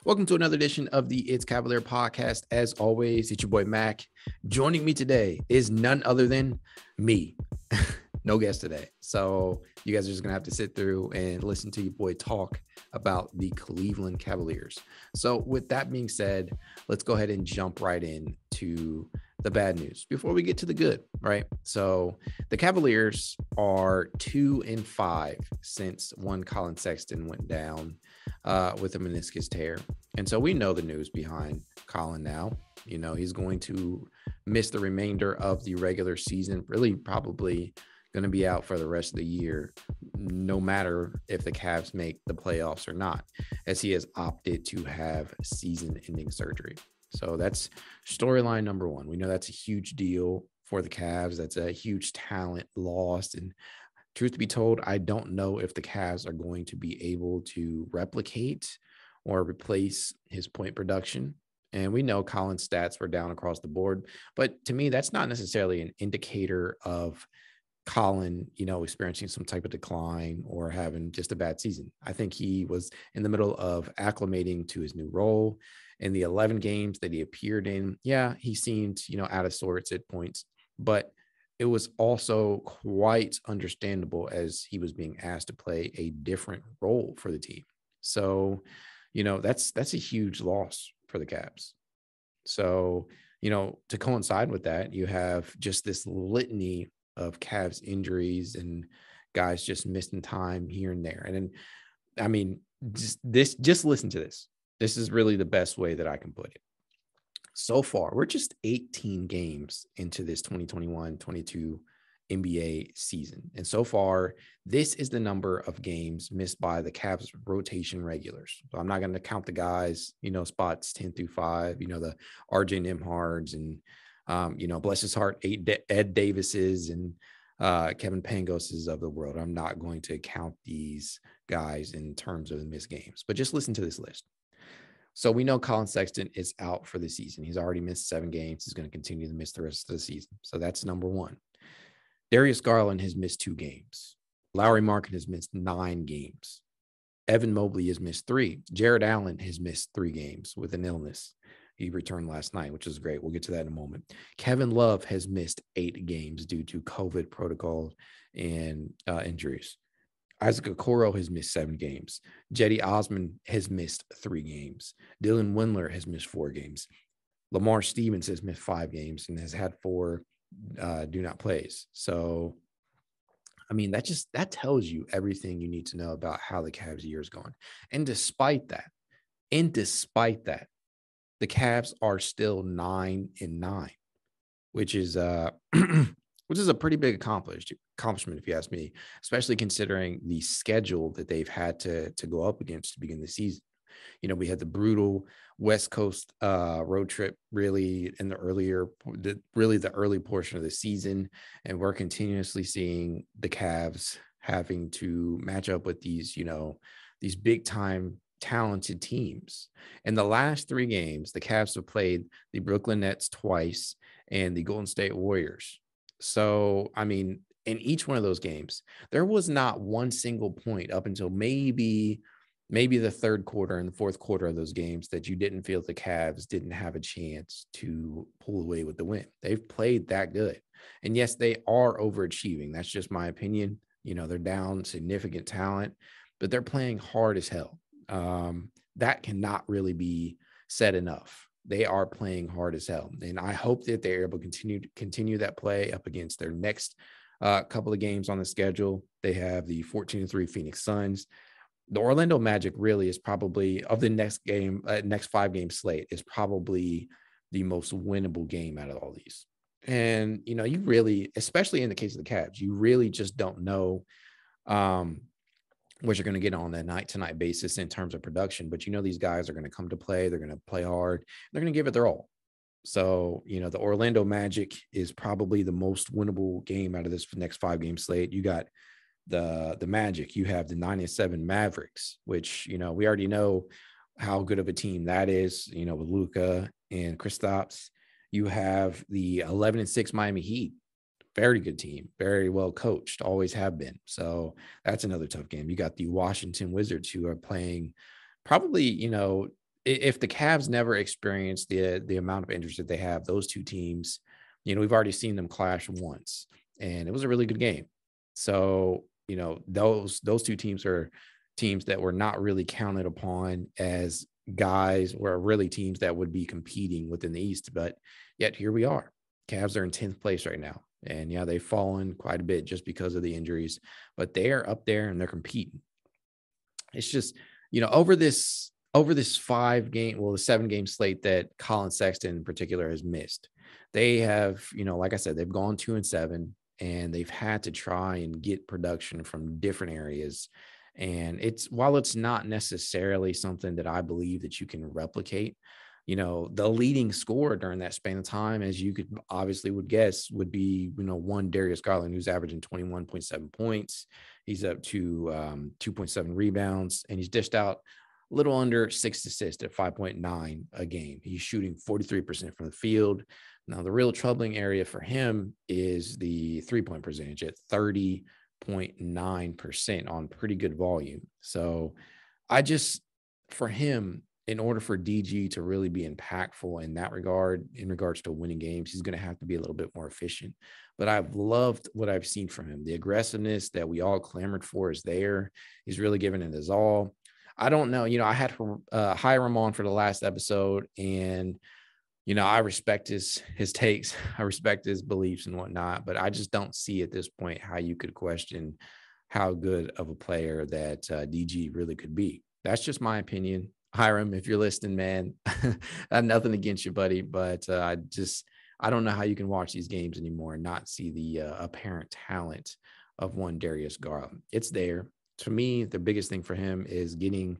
Welcome to another edition of the It's Cavalier podcast. As always, it's your boy Mack. Joining me today is none other than me. No guest today. So you guys are just going to have to sit through and listen to your boy talk about the Cleveland Cavaliers. So with that being said, let's go ahead and jump right in to the bad news before we get to the good, right? So the Cavaliers are 2-5 since one Colin Sexton went down with a meniscus tear. And so we know the news behind Colin now. You know, he's going to miss the remainder of the regular season, really probably going to be out for the rest of the year, no matter if the Cavs make the playoffs or not, as he has opted to have season-ending surgery. So that's storyline number one. We know that's a huge deal for the Cavs. That's a huge talent lost. And truth to be told, I don't know if the Cavs are going to be able to replicate or replace his point production. And we know Colin's stats were down across the board. But to me, that's not necessarily an indicator of Colin, experiencing some type of decline or having just a bad season. I think he was in the middle of acclimating to his new role. In the 11 games that he appeared in, yeah, he seemed, out of sorts at points, but it was also quite understandable as he was being asked to play a different role for the team. So, that's a huge loss for the Cavs. So, to coincide with that, you have just this litany of Cavs injuries and guys just missing time here and there. And then, I mean, just listen to this. This is really the best way that I can put it. So far, we're just 18 games into this 2021-22 NBA season. And so far, this is the number of games missed by the Cavs rotation regulars. So I'm not going to count the guys, spots 10 through 5, the RJ Nembhards and, bless his heart, Ed Davises and Kevin Pangoses of the world. I'm not going to count these guys in terms of the missed games, but just listen to this list. So we know Colin Sexton is out for the season. He's already missed 7 games. He's going to continue to miss the rest of the season. So that's number one. Darius Scotland has missed 2 games. Markkanen has missed 9 games. Evan Mobley has missed 3. Jared Allen has missed 3 games with an illness. He returned last night, which is great. We'll get to that in a moment. Kevin Love has missed 8 games due to COVID protocol and injuries. Isaac Okoro has missed 7 games. Jetty Osman has missed 3 games. Dylan Windler has missed 4 games. Lamar Stevens has missed 5 games and has had 4 do not plays. So, I mean, that tells you everything you need to know about how the Cavs year is going. And despite that, the Cavs are still 9-9, which is a pretty big accomplishment, if you ask me, especially considering the schedule that they've had to go up against to begin the season. We had the brutal West Coast road trip really in the early portion of the season. And we're continuously seeing the Cavs having to match up with these big time talented teams. In the last 3 games, the Cavs have played the Brooklyn Nets twice and the Golden State Warriors. So, I mean, in each one of those games, there was not one single point up until maybe the third quarter and the fourth quarter of those games that you didn't feel the Cavs didn't have a chance to pull away with the win. They've played that good. And yes, they are overachieving. That's just my opinion. They're down significant talent, but they're playing hard as hell. That cannot really be said enough. They are playing hard as hell. And I hope that they're able to continue that play up against their next couple of games on the schedule. They have the 14-3 Phoenix Suns. The Orlando Magic really is probably, of the next 5-game slate, is probably the most winnable game out of all these. And, you really, especially in the case of the Cavs, you really just don't know what you're going to get on a night-to-night basis in terms of production. But, these guys are going to come to play. They're going to play hard. They're going to give it their all. So, the Orlando Magic is probably the most winnable game out of this next 5-game slate. You got the Magic, you have the 9-7 Mavericks, which, we already know how good of a team that is, with Luka and Kristaps. You have the 11-6 Miami Heat, very good team, very well coached, always have been. So that's another tough game. You got the Washington Wizards, who are playing probably, if the Cavs never experienced the amount of injuries that they have, those two teams, we've already seen them clash once, and it was a really good game. So, those two teams are teams that were not really counted upon as guys or really teams that would be competing within the East. But yet here we are. Cavs are in 10th place right now. And yeah, they've fallen quite a bit just because of the injuries, but they are up there and they're competing. It's just, over this 7-game slate that Colin Sexton in particular has missed. They have, like I said, they've gone 2-7 and they've had to try and get production from different areas. And while it's not necessarily something that I believe that you can replicate, the leading scorer during that span of time, as you could obviously would guess, would be, one Darius Scotland, who's averaging 21.7 points. He's up to 2.7 rebounds, and he's dished out a little under 6 assists at 5.9 a game. He's shooting 43% from the field. Now, the real troubling area for him is the 3-point percentage at 30.9% on pretty good volume. So for him, in order for DG to really be impactful in that regard, in regards to winning games, he's going to have to be a little bit more efficient. But I've loved what I've seen from him. The aggressiveness that we all clamored for is there. He's really given it his all. I don't know. I had Hiram on for the last episode, and I respect his takes. I respect his beliefs and whatnot, but I just don't see at this point how you could question how good of a player that DG really could be. That's just my opinion. Hiram, if you're listening, man, I have nothing against you, buddy, but I don't know how you can watch these games anymore and not see the apparent talent of one Darius Garland. It's there. To me, the biggest thing for him is getting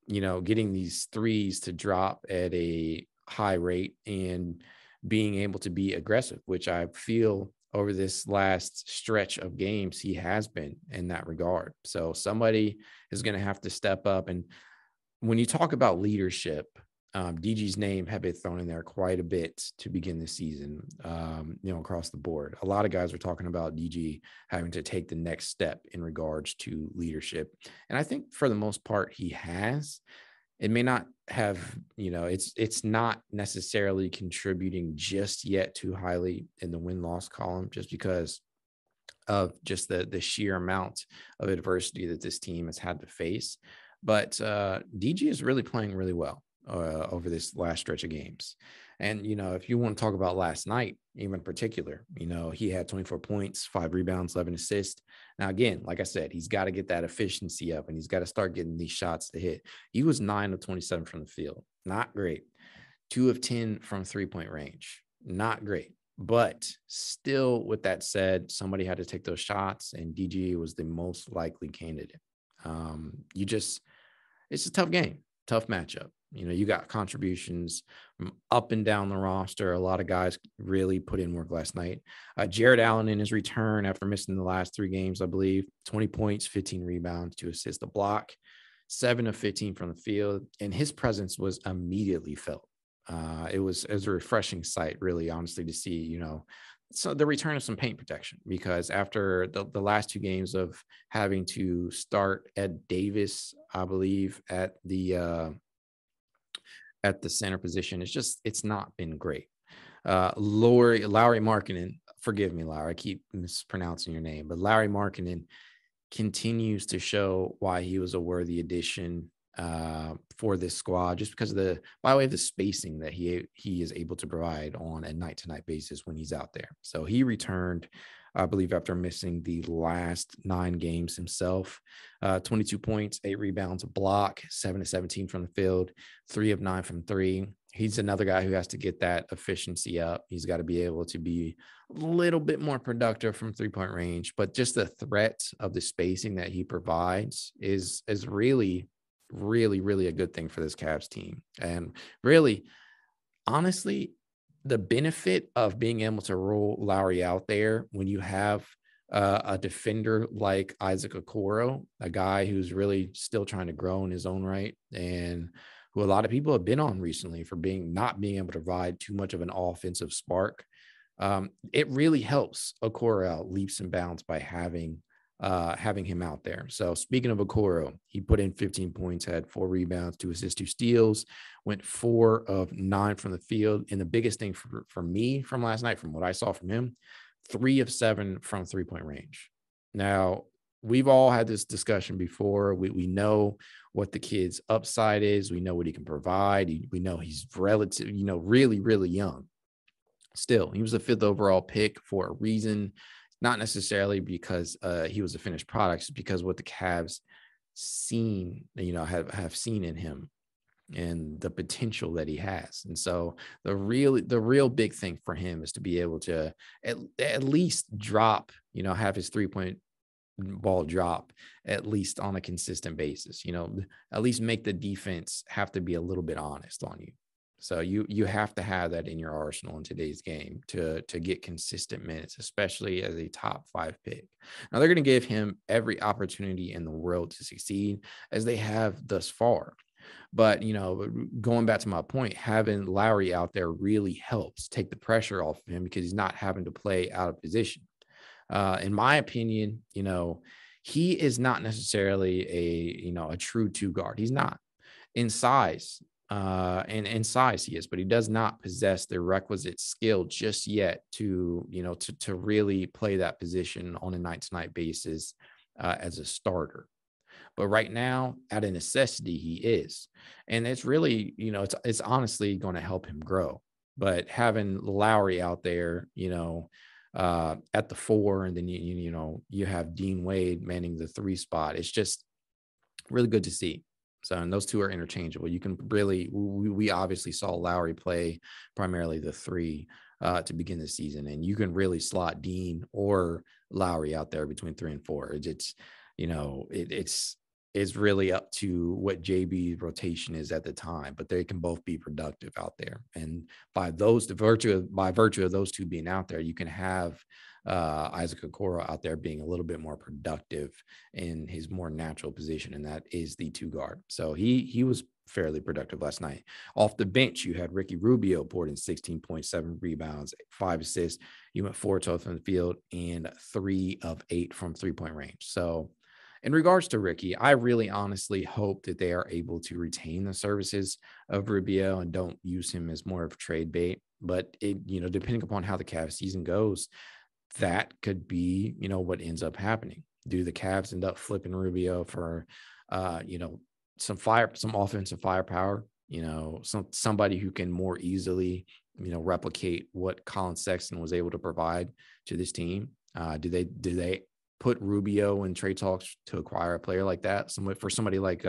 these threes to drop at a high rate and being able to be aggressive, which I feel over this last stretch of games he has been in that regard. So somebody is going to have to step up. And when you talk about leadership, DG's name have been thrown in there quite a bit to begin the season, across the board. A lot of guys are talking about DG having to take the next step in regards to leadership. And I think for the most part, he has. It may not have, it's not necessarily contributing just yet too highly in the win-loss column, just because of just the sheer amount of adversity that this team has had to face. But DG is really playing really well over this last stretch of games. And, if you want to talk about last night, even in particular, he had 24 points, 5 rebounds, 11 assists. Now, again, like I said, he's got to get that efficiency up and he's got to start getting these shots to hit. He was 9 of 27 from the field. Not great. 2 of 10 from 3-point range. Not great. But still, with that said, somebody had to take those shots and DG was the most likely candidate. It's a tough game, tough matchup. You got contributions from up and down the roster. A lot of guys really put in work last night. Jared Allen in his return after missing the last 3 games, I believe, 20 points, 15 rebounds, 2 assists, a block, 7 of 15 from the field. And his presence was immediately felt. It was a refreshing sight, really, honestly, to see, so the return of some paint protection, because after the last 2 games of having to start Ed Davis, I believe, at the center position, it's not been great. Lauri Markkanen, forgive me, Lauri, I keep mispronouncing your name, but Lauri Markkanen continues to show why he was a worthy addition for this squad, just because of by way of the spacing that he is able to provide on a night-to-night basis when he's out there. So he returned, I believe, after missing the last 9 games himself. 22 points, 8 rebounds, a block, 7 of 17 from the field, 3 of 9 from 3. He's another guy who has to get that efficiency up. He's got to be able to be a little bit more productive from 3-point range, but just the threat of the spacing that he provides is really, really, really a good thing for this Cavs team. And really, honestly, the benefit of being able to roll Lowry out there when you have a defender like Isaac Okoro, a guy who's really still trying to grow in his own right, and who a lot of people have been on recently for not being able to provide too much of an offensive spark. It really helps Okoro out leaps and bounds by having having him out there. So speaking of Okoro, he put in 15 points, had 4 rebounds, 2 assists, 2 steals, went 4 of 9 from the field. And the biggest thing for me from last night, from what I saw from him, 3 of 7 from 3-point range. Now, we've all had this discussion before. We know what the kid's upside is. We know what he can provide. We know he's relative, really, really young. Still, he was a 5th overall pick for a reason, not necessarily because he was a finished product, it's because what the Cavs seen, have seen in him and the potential that he has. And so the real big thing for him is to be able to at least drop, have his 3-point ball drop at least on a consistent basis, at least make the defense have to be a little bit honest on you. So you have to have that in your arsenal in today's game to get consistent minutes, especially as a top 5 pick. Now they're going to give him every opportunity in the world to succeed, as they have thus far. But, going back to my point, having Lowry out there really helps take the pressure off of him, because he's not having to play out of position. In my opinion, he is not necessarily a true 2 guard. He's not. In size, and in size he is, but he does not possess the requisite skill just yet to really play that position on a night-to-night basis as a starter. But right now, out of necessity, he is. And it's really, it's honestly going to help him grow. But having Lowry out there, at the 4, and then, you have Dean Wade manning the 3 spot, it's just really good to see. So, and those 2 are interchangeable. You can really, we obviously saw Lowry play primarily the 3 to begin the season, and you can really slot Dean or Lowry out there between 3 and 4. It's really up to what JB's rotation is at the time, but they can both be productive out there. And by virtue of those 2 being out there, you can have Isaac Okoro out there being a little bit more productive in his more natural position, and that is the 2 guard. So he was fairly productive last night. Off the bench, you had Ricky Rubio poured in 16.7 rebounds, 5 assists. He went 4-12 from the field and 3 of 8 from 3-point range. So in regards to Ricky, I really honestly hope that they are able to retain the services of Rubio and don't use him as more of a trade bait. But depending upon how the Cavs season goes, that could be, what ends up happening. Do the Cavs end up flipping Rubio for, some offensive firepower, somebody who can more easily, replicate what Colin Sexton was able to provide to this team? Do they put Rubio in trade talks to acquire a player like that? Somebody like,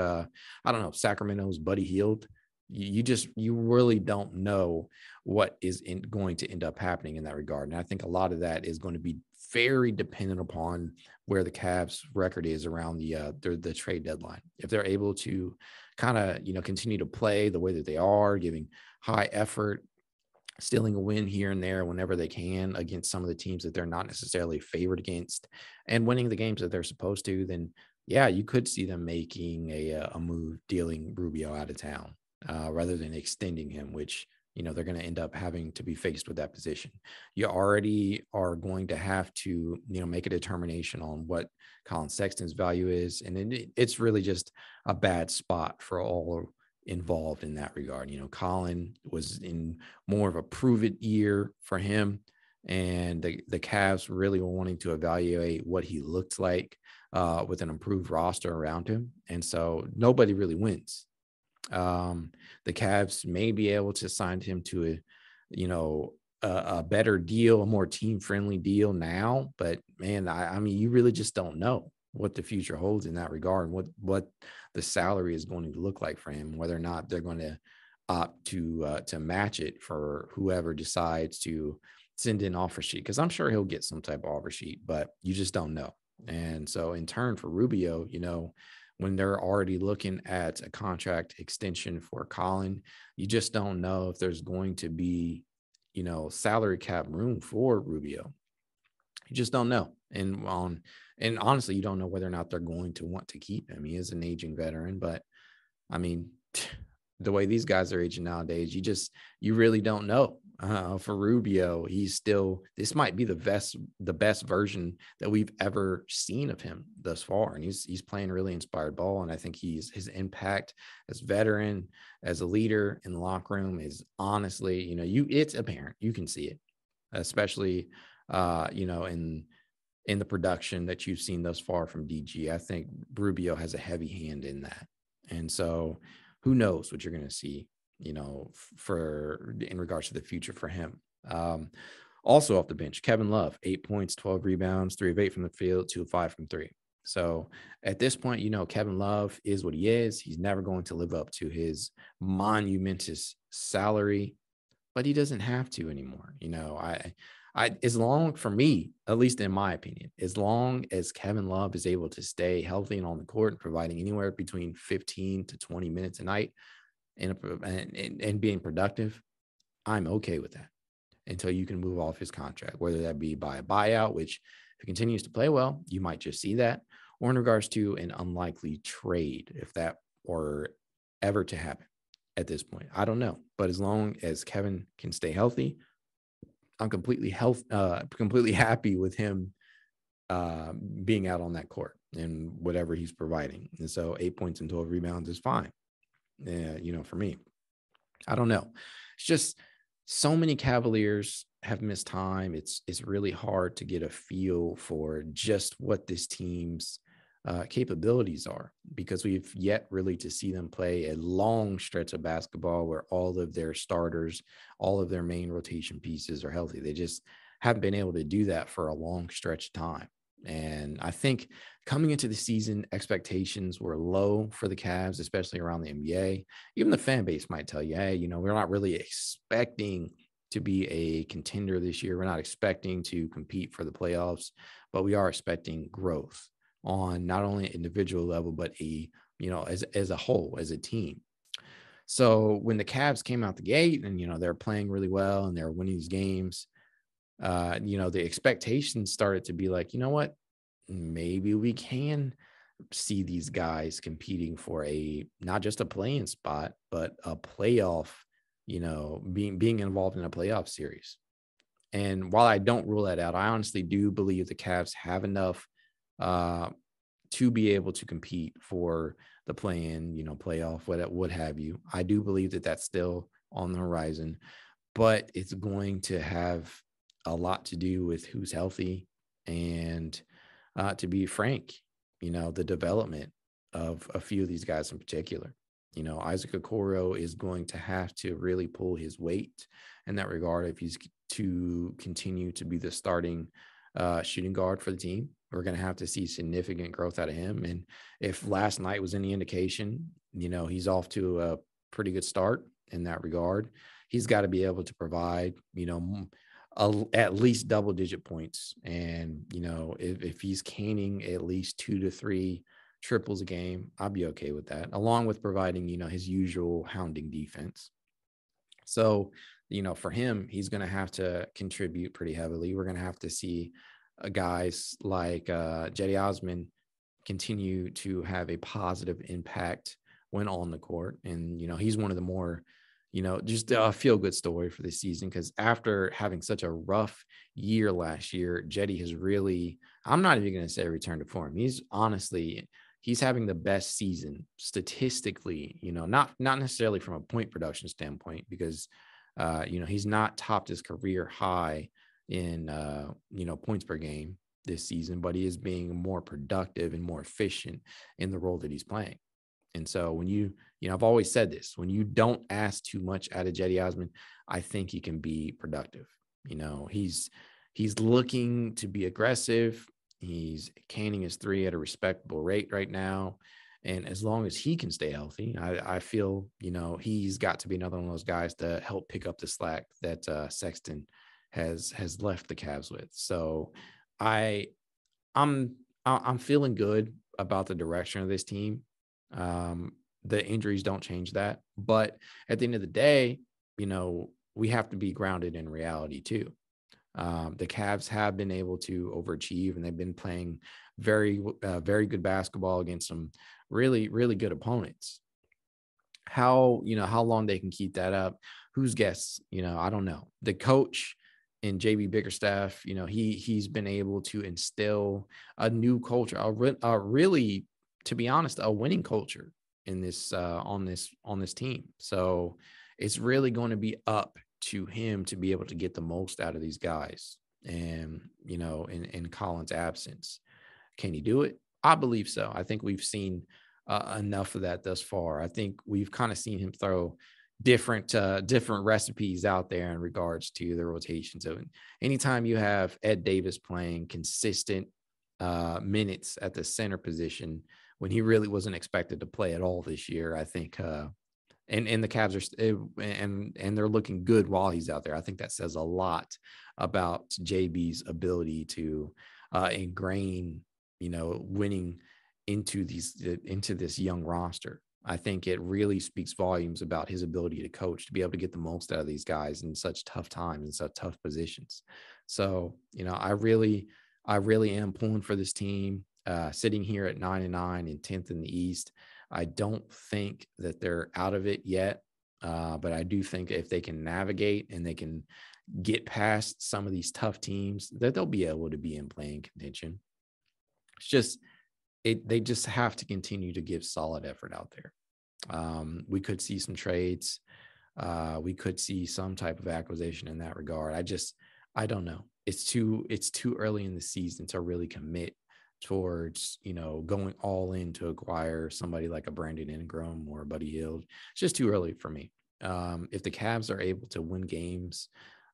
Sacramento's Buddy Hield? You really don't know what is going to end up happening in that regard. And I think a lot of that is going to be very dependent upon where the Cavs record is around the trade deadline. If they're able to kind of, continue to play the way that they are, giving high effort, stealing a win here and there whenever they can against some of the teams that they're not necessarily favored against, and winning the games that they're supposed to, then yeah, you could see them making a move, dealing Rubio out of town, rather than extending him, which, they're going to end up having to be faced with that position. You already are going to have to, make a determination on what Colin Sexton's value is. And it's really just a bad spot for all involved in that regard. Colin was in more of a prove-it year for him, and the Cavs really were wanting to evaluate what he looked like with an improved roster around him. And so nobody really wins. The Cavs may be able to sign him to a better deal, a more team-friendly deal now, but man, I mean, you really just don't know what the future holds in that regard, and what the salary is going to look like for him, whether or not they're going to opt to match it for whoever decides to send in offer sheet, because I'm sure he'll get some type of offer sheet, but you just don't know. And so in turn for Rubio, when they're already looking at a contract extension for Colin, you just don't know if there's going to be, salary cap room for Rubio. You just don't know. And honestly, you don't know whether or not they're going to want to keep him. He is an aging veteran, but I mean, the way these guys are aging nowadays, you really don't know For Rubio, this might be the best version that we've ever seen of him thus far. And he's playing really inspired ball. And I think his impact as veteran, as a leader in the locker room is honestly, it's apparent. You can see it, especially, in the production that you've seen thus far from DG. I think Rubio has a heavy hand in that. And so who knows what you're going to see, in regards to the future for him. Also off the bench, Kevin Love, 8 points, 12 rebounds, 3 of 8 from the field, 2 of 5 from 3. So at this point, Kevin Love is what he is. He's never going to live up to his monumentous salary, but he doesn't have to anymore. As long, for me, at least in my opinion, as long as Kevin Love is able to stay healthy and on the court and providing anywhere between 15 to 20 minutes a night and being productive, I'm okay with that until you can move off his contract, whether that be by a buyout, which if he continues to play well, you might just see that, or in regards to an unlikely trade, if that were ever to happen at this point. I don't know. But as long as Kevin can stay healthy, I'm completely happy with him being out on that court and whatever he's providing. And so 8 points and 12 rebounds is fine. For me, I don't know. It's just so many Cavaliers have missed time. It's really hard to get a feel for just what this team's capabilities are, because we've yet really to see them play a long stretch of basketball where all of their starters, all of their main rotation pieces are healthy. They just haven't been able to do that for a long stretch of time. And I think coming into the season, expectations were low for the Cavs, especially around the NBA. Even the fan base might tell you, hey, we're not really expecting to be a contender this year. We're not expecting to compete for the playoffs, but we are expecting growth on not only an individual level, but as a whole, as a team. So when the Cavs came out the gate and, they're playing really well and they're winning these games, the expectations started to be like, what, maybe we can see these guys competing for not just a play-in spot, but a playoff, being involved in a playoff series. And while I don't rule that out, I honestly do believe the Cavs have enough to be able to compete for the play-in, playoff, what have you. I do believe that that's still on the horizon, but it's going to have a lot to do with who's healthy and, to be frank, the development of a few of these guys in particular. Isaac Okoro is going to have to really pull his weight in that regard if he's to continue to be the starting shooting guard for the team. We're going to have to see significant growth out of him. And if last night was any indication, he's off to a pretty good start in that regard. He's got to be able to provide, at least double-digit points. And, if he's caning at least 2 to 3 triples a game, I'll be okay with that, along with providing, his usual hounding defense. So, for him, he's going to have to contribute pretty heavily. We're going to have to see guys like Cedi Osman continue to have a positive impact when on the court. And, he's one of the more, just a feel-good story for this season, because after having such a rough year last year, Cedi has really, I'm not even going to say return to form. He's having the best season statistically, not necessarily from a point production standpoint, because, he's not topped his career high in, points per game this season, but he is being more productive and more efficient in the role that he's playing. And so when I've always said this, when you don't ask too much out of Cedi Osman, I think he can be productive. He's looking to be aggressive. He's caning his 3 at a respectable rate right now. And as long as he can stay healthy, I feel, he's got to be another one of those guys to help pick up the slack that Sexton has left the Cavs with. So I'm feeling good about the direction of this team. The injuries don't change that, but at the end of the day, we have to be grounded in reality too. The Cavs have been able to overachieve, and they've been playing very, very good basketball against some really, really good opponents. How long they can keep that up, who's guess? I don't know. The coach and JB Bickerstaff, he's been able to instill a new culture, a really, to be honest, a winning culture in this on this team. So it's really going to be up to him to be able to get the most out of these guys. And in Colin's absence, can he do it? I believe so. I think we've seen enough of that thus far. I think we've kind of seen him throw different recipes out there in regards to the rotation. So anytime you have Ed Davis playing consistent minutes at the center position when he really wasn't expected to play at all this year, I think and the Cavs are and they're looking good while he's out there. I think that says a lot about JB's ability to ingrain, winning into this young roster. I think it really speaks volumes about his ability to coach, to be able to get the most out of these guys in such tough times and such tough positions. So, I really am pulling for this team, sitting here at 9-9 and 10th in the East. I don't think that they're out of it yet, but I do think if they can navigate and they can get past some of these tough teams, that they'll be able to be in playing contention. It's just, they just have to continue to give solid effort out there. We could see some trades. We could see some type of acquisition in that regard. I don't know. It's too early in the season to really commit towards, going all in to acquire somebody like a Brandon Ingram or a Buddy Hield. It's just too early for me. If the Cavs are able to win games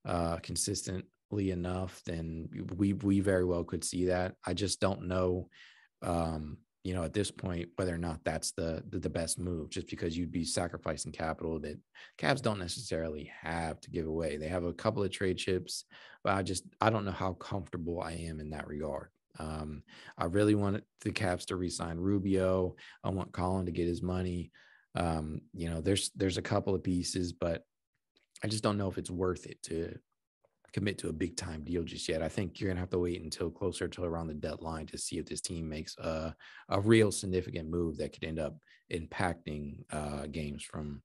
consistently enough, then we very well could see that. I just don't know, at this point, whether or not that's the best move, just because you'd be sacrificing capital that Cavs don't necessarily have to give away. They have a couple of trade chips, but I don't know how comfortable I am in that regard. I really want the Cavs to re-sign Rubio. I want Colin to get his money. There's a couple of pieces, but I just don't know if it's worth it to commit to a big time deal just yet. I think you're gonna have to wait until closer to around the deadline to see if this team makes a real significant move that could end up impacting games from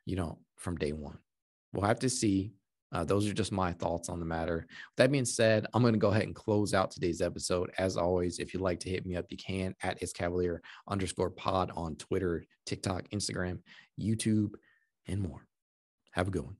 day one. We'll have to see. Those are just my thoughts on the matter. With that being said, I'm going to go ahead and close out today's episode. As always, if you'd like to hit me up, you can at @iscavalier_pod on Twitter, TikTok, Instagram, YouTube, and more. Have a good one.